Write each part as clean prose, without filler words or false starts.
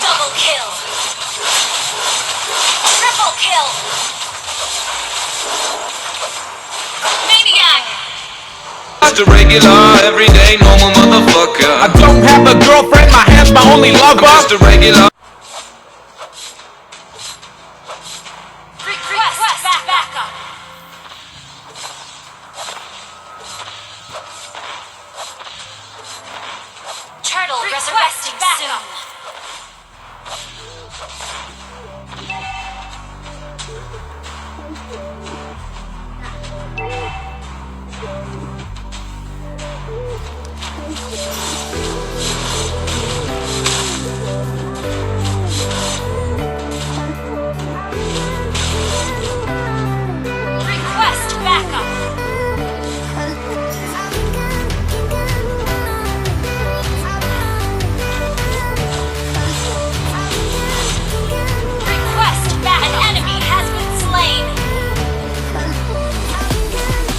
Double kill. Triple kill. Maniac. Just a regular, everyday, normal motherfucker. I don't have a girlfriend, my hand's my only lover. I'm just a regular. Request backup. Turtle resurrecting soon. Request backup. Request back. An enemy has been slain.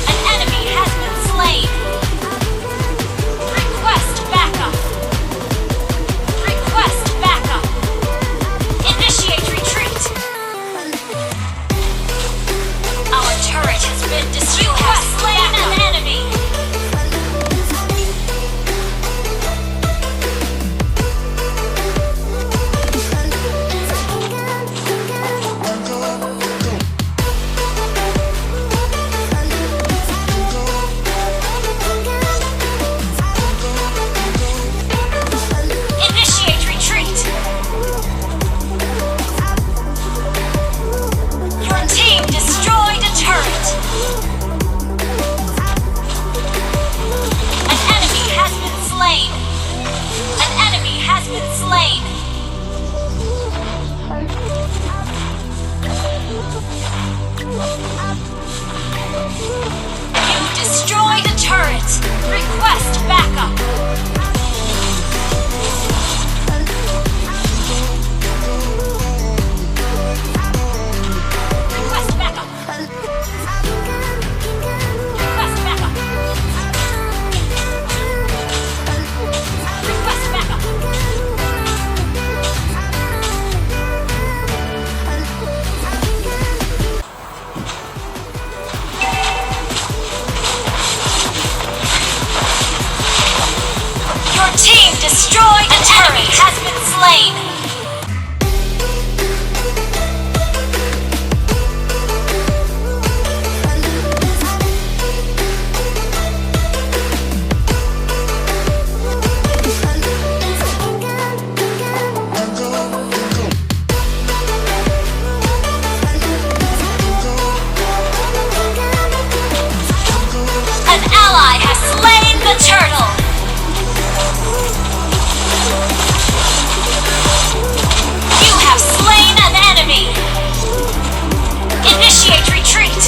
An enemy has been slain. Request backup. Request backup. Initiate retreat. Our turret has been destroyed. You have slain an enemy. Initiate retreat. Your team destroyed a turret. An enemy has been slain. An enemy has been slain. You destroyed a turret. Request backup. Request backup. Request backup. Request backup. Your team destroyed a turret. Has been slain. An ally has slain the turtle. You have slain an enemy. Initiate retreat.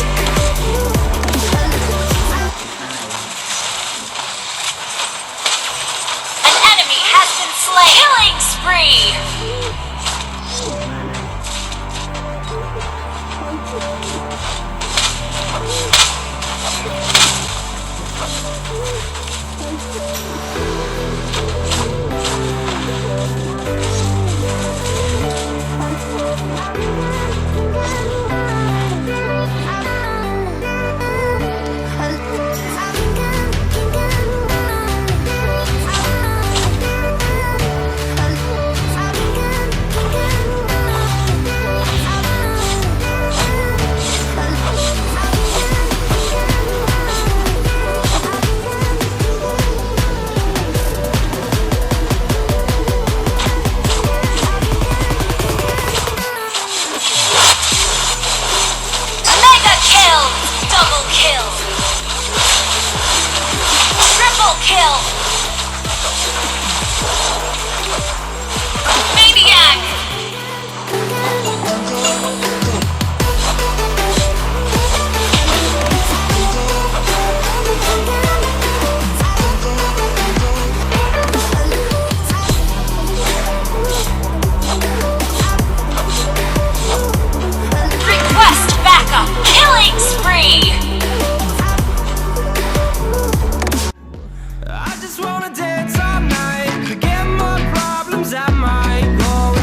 An enemy has been slain. Killing spree. Mega kill. Double kill. Triple kill. Maniac. Request backup. Killing spree. I just wanna dance all night, forget my problems, I might go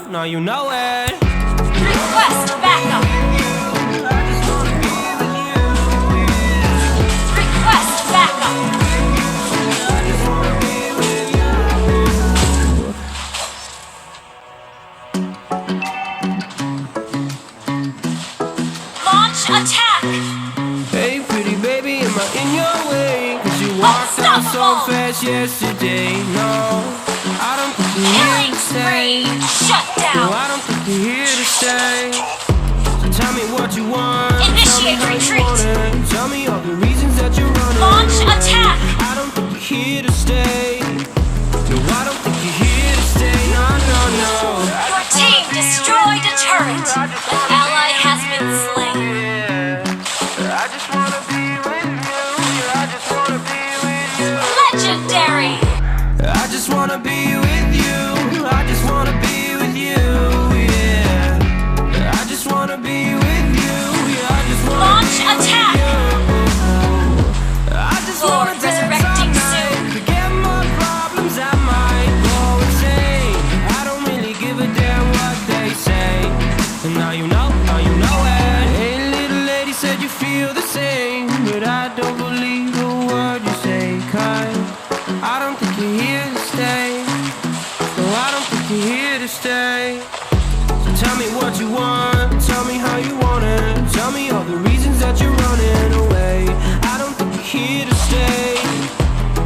now you know it. Request backup. Request backup. Launch attack. Hey pretty baby, am I in your way? Cause you walked out so fast yesterday. No, I don't think you're here Killing to stay. spree. Shut No, down. I don't think you're here to stay. So tell me what you want. Initiate Tell me how you retreat. want it. Tell me all the reasons that you're running. Launch attack. I don't think you're here to stay. No, I don't think you're here to stay. No, no, no. Your team destroyed a turret. An ally has been slain. I just wanna be with you. I just wanna be with you. Legendary. I just wanna be with you. I just wanna be with you. Yeah. I just wanna be with you. Yeah, I just wanna Launch be with attack. you. I just Lord wanna dance resurrecting all night. soon. Forget my problems, I might go insane. I don't really give a damn what they say. And now you know it. Hey little lady, said you feel the same, but I don't believe a word you say. 'Cause I don't think you're here to stay. No, I don't think you're here to stay. So tell me what you want. Tell me how you want it. Tell me all the reasons that you're running away. I don't think you're here to stay.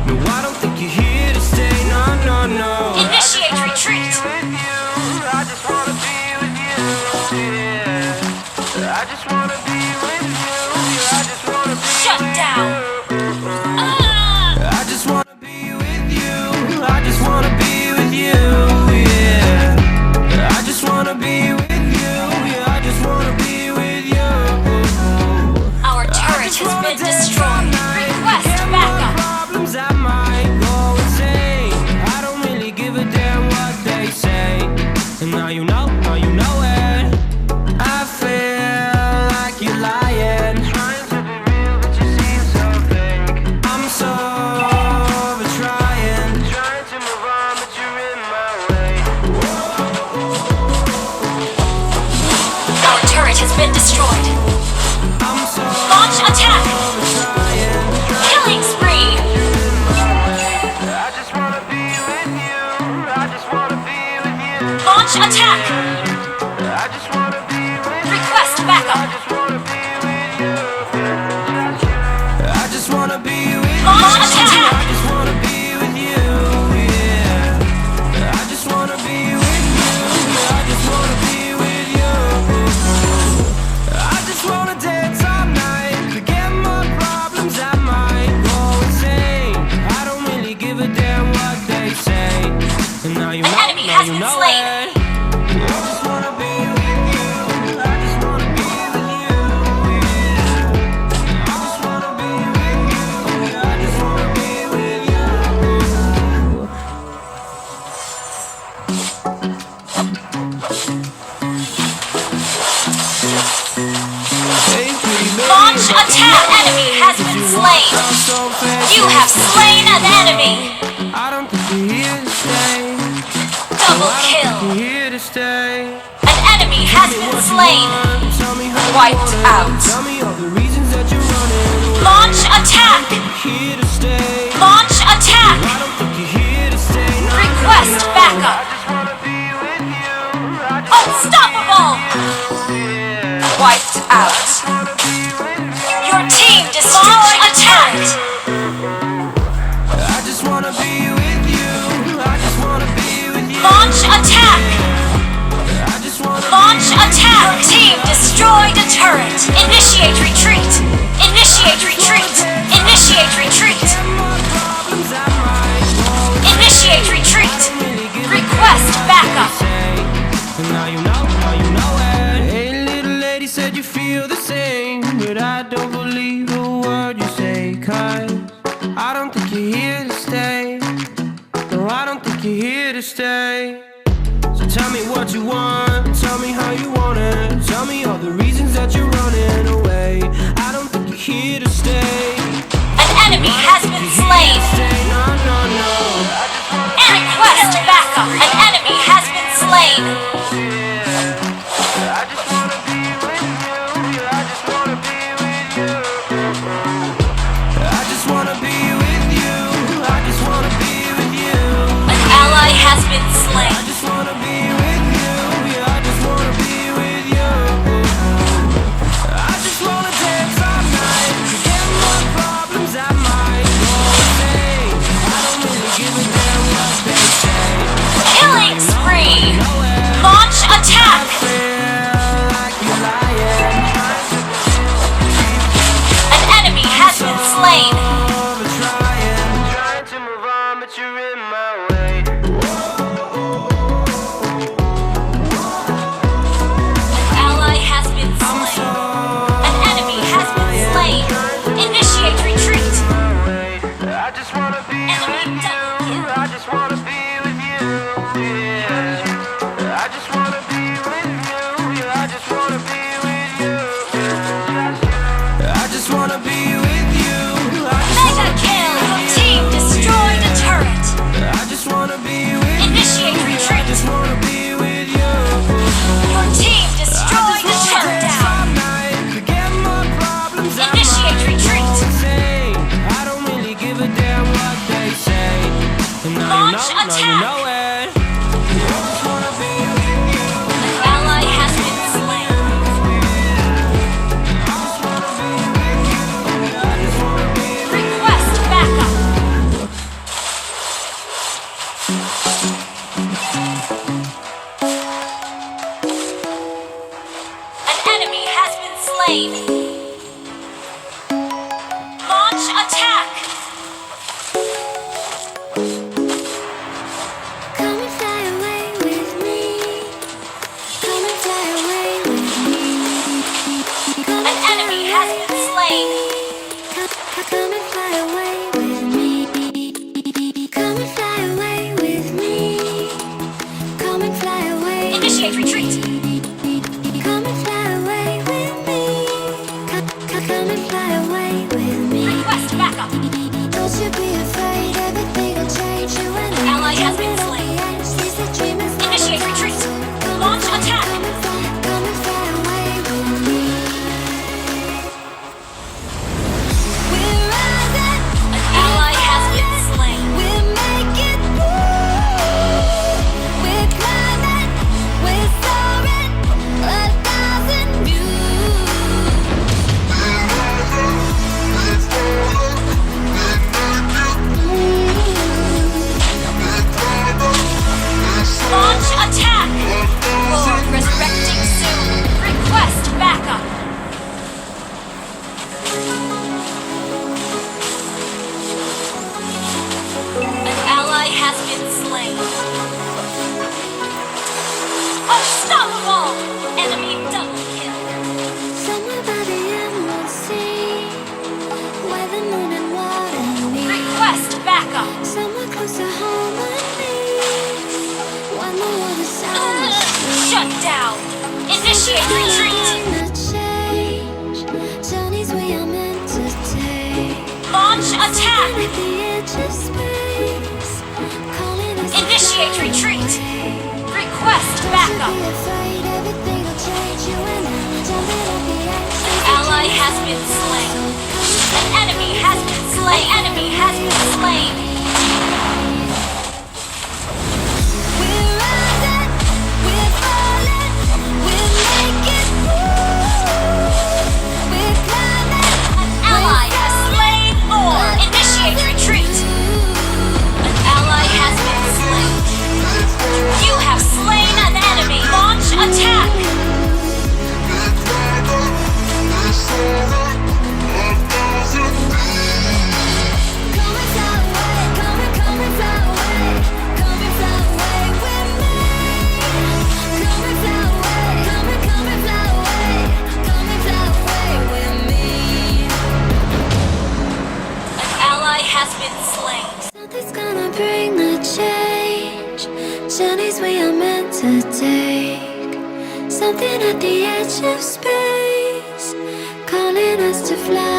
No, I don't think you're here to stay. No, no, no. Initiate retreat. I just wanna be with you. Yeah. I just wanna be with you. Yeah, I just wanna be Shut with down. I just wanna be with you. I just wanna be with you. Yeah. I just wanna be with you. Yeah, I just wanna be with you. Our turret has been destroyed. Request backup. Problems, I might go insane. I don't really give a damn what they say. And now you know it. I feel like you're lying. Trying to be real, but you seem so fake. I'm so over trying to move on, but you're in my way. Our turret has been destroyed. I'm so Launch attack. over trying. Killing spree. I just wanna be with you. I just wanna be with you. Launch attack. I just wanna be with you. Request backup. I just wanna be with you. I just wanna be with you. Launch attack. I just wanna be with you. Yeah. I just wanna be with you. I just wanna be with you. I just wanna dance all night. Forget my problems, I might go insane. I don't really give a damn what they say. And now you An know, enemy now has you been know slain. it. I just wanna be with you. I just wanna be with you. Yeah. I just wanna be with you. Yeah, I just wanna be with you. Hey, pretty baby, Launch attack. Enemy has been slain. so fast. You have slain an enemy. I don't think you're here to stay. Double You're kill. here to stay. An enemy has been slain. Tell me how you Wiped want it. out. Tell me all the reasons that you're running. Launch attack. Here to stay. Launch attack. I don't think you're here to stay. No, Request no, no. backup. I just wanna be with you. I just Unstoppable. Wiped out. wanna be with you. Your team destroyed attacked. I just wanna be with you. I just wanna be with you. Launch attack. I just wanna Launch attack. Your team destroyed a turret. Initiate retreat. Initiate retreat. Initiate retreat. Initiate retreat. Request backup. And now you know it. Hey little lady, said you feel the same, but I don't believe a word you say. 'Cause I don't think you're here to stay. No, I don't think you're here to stay. So tell me what you want. Tell me how you want it. Tell me all the reasons that you're running away. I don't think you're here to stay. An enemy has been slain. No, no, no. And request backup. An enemy has been slain. now you know it. An ally has been slain. Request backup. An enemy has been slain. Launch attack. Come and fly away with me. Come and fly away with me. An enemy has been slain. Come and fly away with me. Come and fly away with me. Come and fly away. Initiate retreat. Come and fly away with me. Come and fly away with me. Request backup. Don't you be afraid, everything will change. You and I. Ally has been slain. Initiate retreat. Launch attack. Come and fly away with me. We're rising. An ally has been slain. We're making moves. We're climbing. We're soaring. 1,000 views. Launch attack. Lord resurrecting soon. Request backup. An ally has been slain. Unstoppable! Enemy double kill. Somewhere by the emerald sea, where the moon and water meet. Request backup. Somewhere close to harmony, when the water sounds Shut down. Initiate retreat. change. Journeys we are meant to take. Launch attack. At the edge of space, calling us. Initiate retreat. Request backup. Be afraid, everything will change. You and I, jumping off the edge. An ally has been slain. An enemy has been slain. An enemy has been slain. We're rising, we're falling, we're making moves. We're climbing. An ally has slain more. Initiate retreat. An ally has been slain. You have slain an enemy. Launch attack. Come and fly away, come and fly away, come and fly away with me. Come and fly away, come and fly away, come and fly away with me. An ally has been slain. Something's gonna bring the change. Journeys we are meant to take. Something at the edge of space, calling us to fly.